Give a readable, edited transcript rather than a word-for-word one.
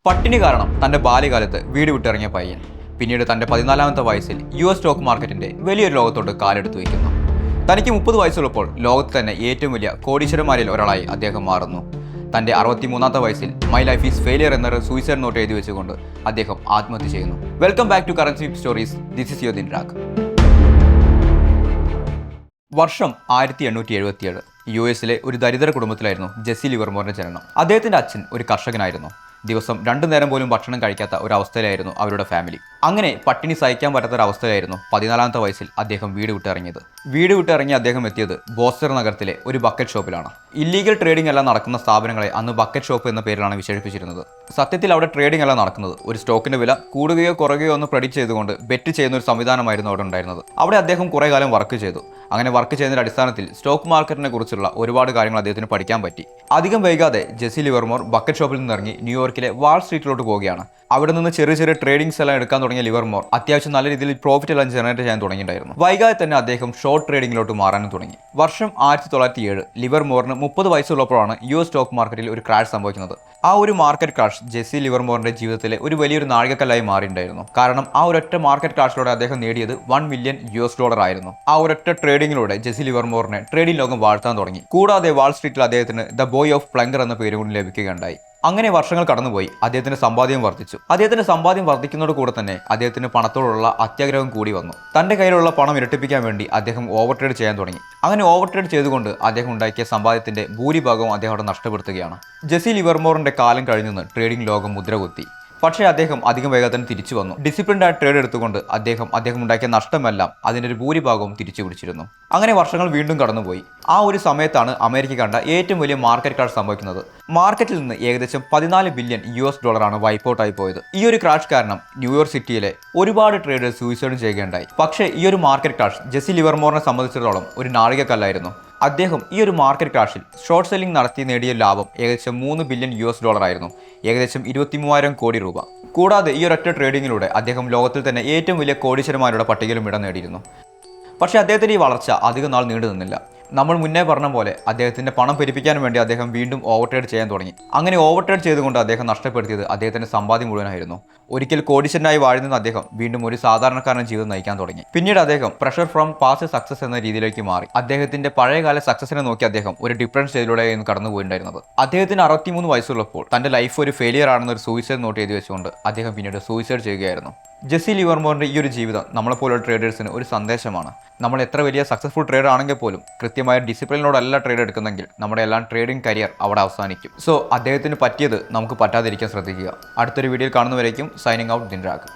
പട്ടിണി കാരണം തന്റെ ബാല്യകാലത്ത് വീട് വിട്ടിറങ്ങിയ പയ്യൻ പിന്നീട് തന്റെ 14ാമത്തെ വയസ്സിൽ US സ്റ്റോക്ക് മാർക്കറ്റിന്റെ വലിയൊരു ലോകത്തോട്ട് കാലെടുത്തു വയ്ക്കുന്നു. തനിക്ക് 30 വയസ്സുള്ളപ്പോൾ ലോകത്ത് തന്നെ ഏറ്റവും വലിയ കോടീശ്വരന്മാരിൽ ഒരാളായി അദ്ദേഹം മാറുന്നു. തന്റെ 63ാമത്തെ വയസ്സിൽ മൈ ലൈഫ് ഈസ് ഫെയിലിയർ എന്നൊരു സൂയിസൈഡ് നോട്ട് എഴുതി വെച്ചുകൊണ്ട് അദ്ദേഹം ആത്മഹത്യ ചെയ്യുന്നു. Welcome back to currency stories. This is your Dinrag. വർഷം 1877. US ഒരു ദരിദ്ര കുടുംബത്തിലായിരുന്നു ജെസ്സി ലിവർമോറിന്റെ ജനനം. അദ്ദേഹത്തിന്റെ അച്ഛൻ ഒരു കർഷകനായിരുന്നു. ദിവസം 2 നേരം പോലും ഭക്ഷണം കഴിക്കാത്ത ഒരു അവസ്ഥയിലായിരുന്നു അവരുടെ ഫാമിലി. അങ്ങനെ പട്ടിണി സഹിക്കാൻ പറ്റാത്തൊരവസ്ഥയിലായിരുന്നു 14ാമത്തെ വയസ്സിൽ അദ്ദേഹം വീട് വിട്ടിറങ്ങി അദ്ദേഹം എത്തിയത് ബോസ്റ്റർ നഗരത്തിലെ ഒരു ബക്കറ്റ് ഷോപ്പിലാണ്. ഇല്ലീഗൽ ട്രേഡിംഗ് എല്ലാം നടക്കുന്ന സ്ഥാപനങ്ങളെ അന്ന് ബക്കറ്റ് ഷോപ്പ് എന്ന പേരിലാണ് വിശേഷിപ്പിച്ചിരുന്നത്. സത്യത്തിൽ അവിടെ ട്രേഡിംഗ് എല്ലാം നടക്കുന്നത് ഒരു സ്റ്റോക്കിന്റെ വില കൂടുകയോ കുറയുകയോ എന്ന് പ്രെഡിക്റ്റ് ചെയ്തുകൊണ്ട് ബെറ്റ് ചെയ്യുന്ന ഒരു സംവിധാനമായിരുന്നു അവിടെ ഉണ്ടായിരുന്നത്. അവിടെ അദ്ദേഹം കുറേ കാലം വർക്ക് ചെയ്തു. അങ്ങനെ വർക്ക് ചെയ്യുന്നതിന്റെ അടിസ്ഥാനത്തിൽ സ്റ്റോക്ക് മാർക്കറ്റിനെ കുറിച്ചുള്ള ഒരുപാട് കാര്യങ്ങൾ അദ്ദേഹത്തിന് പഠിക്കാൻ പറ്റി. അധികം വൈകാതെ ജെസ്സി ലിവർമോർ ബക്കറ്റ് ഷോപ്പിൽ നിന്നിറങ്ങി ന്യൂയോർക്കിലെ വാൾ സ്ട്രീറ്റിലോട്ട് പോവുകയാണ്. അവിടെ നിന്ന് ചെറിയ ചെറിയ ട്രേഡിംഗ്സ് എല്ലാം എടുക്കാൻ തുടങ്ങിയ ലിവർമോർ അത്യാവശ്യം നല്ല രീതിയിൽ പ്രോഫിറ്റ് എല്ലാം ജനറേറ്റ് ചെയ്യാൻ തുടങ്ങിയിട്ടുണ്ടായിരുന്നു. വൈകാതെ തന്നെ അദ്ദേഹം ഷോർട്ട് ട്രേഡിംഗിലോട്ട് മാറാനും തുടങ്ങി. വർഷം 1907 ലിവർമോറിന് 30 വയസ്സുള്ളപ്പോഴാണ് US സ്റ്റോക്ക് മാർക്കറ്റിൽ ഒരു ക്രാഷ് സംഭവിക്കുന്നത്. ആ ഒരു മാർക്കറ്റ് ക്രാഷ് ജെസ്സി ലിവർമോറിന്റെ ജീവിതത്തിലെ ഒരു വലിയൊരു നാഴികക്കല്ലായി മാറിയിട്ടുണ്ടായിരുന്നു. കാരണം ആ ഒരൊറ്റ മാർക്കറ്റ് ക്രാഷിലൂടെ അദ്ദേഹം നേടിയത് $1 മില്യൺ ആയിരുന്നു. ആ ഒരൊറ്റ ട്രേഡിംഗിലൂടെ ജെസ്സി ലിവർമോറിനെ ട്രേഡിംഗ് ലോകം വാഴ്ത്താൻ തുടങ്ങി. കൂടാതെ വാൾ സ്ട്രീറ്റിൽ അദ്ദേഹത്തിന് ദ ബോയ് ഓഫ് പ്ലങ്കർ എന്ന പേര് കൂടി ലഭിക്കുകയുണ്ടായി. അങ്ങനെ വർഷങ്ങൾ കടന്നുപോയി. അദ്ദേഹത്തിന്റെ സമ്പാദ്യം വർദ്ധിച്ചു. അദ്ദേഹത്തിന്റെ സമ്പാദ്യം വർദ്ധിക്കുന്നതോട് കൂടെ തന്നെ അദ്ദേഹത്തിന് പണത്തോടുള്ള അത്യാഗ്രഹം കൂടി വന്നു. തന്റെ കയ്യിലുള്ള പണം ഇരട്ടിപ്പിക്കാൻ വേണ്ടി അദ്ദേഹം ഓവർ ട്രേഡ് ചെയ്യാൻ തുടങ്ങി. അങ്ങനെ ഓവർ ട്രേഡ് ചെയ്തുകൊണ്ട് അദ്ദേഹം ഉണ്ടാക്കിയ സമ്പാദ്യത്തിന്റെ ഭൂരിഭാഗവും അദ്ദേഹം അവിടെ നഷ്ടപ്പെടുത്തുകയാണ്. ജെസ്സി ലിവർമോറിന്റെ കാലം കഴിഞ്ഞെന്ന് ട്രേഡിംഗ് ലോകം മുദ്രകുത്തി. പക്ഷേ അദ്ദേഹം അധികം വേഗത്തിൽ തിരിച്ചു വന്നു. ഡിസിപ്ലിൻഡ് ആയി ട്രേഡ് എടുത്തുകൊണ്ട് അദ്ദേഹം ഉണ്ടാക്കിയ നഷ്ടമെല്ലാം അതിൻ്റെ ഒരു ഭൂരിഭാഗവും തിരിച്ചു പിടിച്ചിരുന്നു. അങ്ങനെ വർഷങ്ങൾ വീണ്ടും കടന്നുപോയി. ആ ഒരു സമയത്താണ് അമേരിക്ക കണ്ട ഏറ്റവും വലിയ മാർക്കറ്റ് ക്രാഷ് സംഭവിക്കുന്നത്. മാർക്കറ്റിൽ നിന്ന് ഏകദേശം $14 ബില്യൺ വൈപ്പ് ഔട്ട് ആയി പോയത്. ഈ ഒരു ക്രാഷ് കാരണം ന്യൂയോർക്ക് സിറ്റിയിലെ ഒരുപാട് ട്രേഡേഴ്സ് സൂയിസൈഡ് ചെയ്യുകയുണ്ടായി. പക്ഷേ ഈ ഒരു മാർക്കറ്റ് ക്രാഷ് ജെസ്സി ലിവർമോറിനെ സംബന്ധിച്ചിടത്തോളം ഒരു നാഴികക്കല്ലായിരുന്നു. അദ്ദേഹം ഈ ഒരു മാർക്കറ്റ് ക്രാഷിൽ ഷോർട്ട് സെല്ലിംഗ് നടത്തി നേടിയ ലാഭം ഏകദേശം $3 ബില്യൺ ആയിരുന്നു, ഏകദേശം 23,000 കോടി രൂപ. കൂടാതെ ഈ ഒരൊറ്റ ട്രേഡിങ്ങിലൂടെ അദ്ദേഹം ലോകത്തിൽ തന്നെ ഏറ്റവും വലിയ കോടീശ്വരന്മാരുടെ പട്ടികയിലും ഇടം നേടിയിരുന്നു. പക്ഷേ അദ്ദേഹത്തിൻ്റെ ഈ വളർച്ച അധികം നാൾ നീണ്ടു നിന്നില്ല. നമ്മൾ മുന്നേ പറഞ്ഞ പോലെ അദ്ദേഹത്തിൻ്റെ പണം പെരുപ്പിക്കാൻ വേണ്ടി അദ്ദേഹം വീണ്ടും ഓവർ ട്രേഡ് ചെയ്യാൻ തുടങ്ങി. അങ്ങനെ ഓവർ ട്രേഡ് ചെയ്തുകൊണ്ട് അദ്ദേഹം നഷ്ടപ്പെടുത്തിയത് അദ്ദേഹത്തിൻ്റെ സമ്പാദ്യം മുഴുവനായിരുന്നു. ഒരിക്കൽ കോടീശ്വരനായി വാഴുന്ന അദ്ദേഹം വീണ്ടും ഒരു സാധാരണക്കാരൻ്റെ ജീവിതം നയിക്കാൻ തുടങ്ങി. പിന്നീട് അദ്ദേഹം പ്രഷർ ഫ്രം പാസ്റ്റ് സക്സസ് എന്ന രീതിയിലേക്ക് മാറി. അദ്ദേഹത്തിന്റെ പഴയകാല സക്സസിനെ നോക്കി അദ്ദേഹം ഒരു ഡിഫറൻസ് സ്റ്റേജിലൂടെയായിരുന്നു കടന്നുപോയിട്ടുണ്ടായിരുന്നത്. അദ്ദേഹത്തിന് 63 വയസ്സുള്ളപ്പോൾ തന്റെ ലൈഫ് ഒരു ഫെയിലിയർ ആണെന്ന് ഒരു സൂയിസൈഡ് നോട്ട് എഴുതി വെച്ചുകൊണ്ട് അദ്ദേഹം പിന്നീട് സൂയിസൈഡ് ചെയ്യുകയായിരുന്നു. ജെസ്സി ലിവർമോറിന്റെ ഈ ഒരു ജീവിതം നമ്മളെപ്പോലുള്ള ട്രേഡേഴ്സിന് ഒരു സന്ദേശമാണ്. നമ്മൾ എത്ര വലിയ സക്സസ്ഫുൾ ട്രേഡർ ആണെങ്കിൽ പോലും കൃത്യമായ ഡിസിപ്ലിനോടല്ല ട്രേഡ് എടുക്കുന്നെങ്കിൽ നമ്മുടെ എല്ലാം ട്രേഡിംഗ് കരിയർ അവിടെ അവസാനിക്കും. സോ അദ്ദേഹത്തിന് പറ്റിയത് നമുക്ക് പറ്റാതിരിക്കാൻ ശ്രദ്ധിക്കുക. അടുത്തൊരു വീഡിയോയിൽ കാണുന്നവരേക്കും സൈനിങ് ഔട്ട് ദിൻരാഗ്.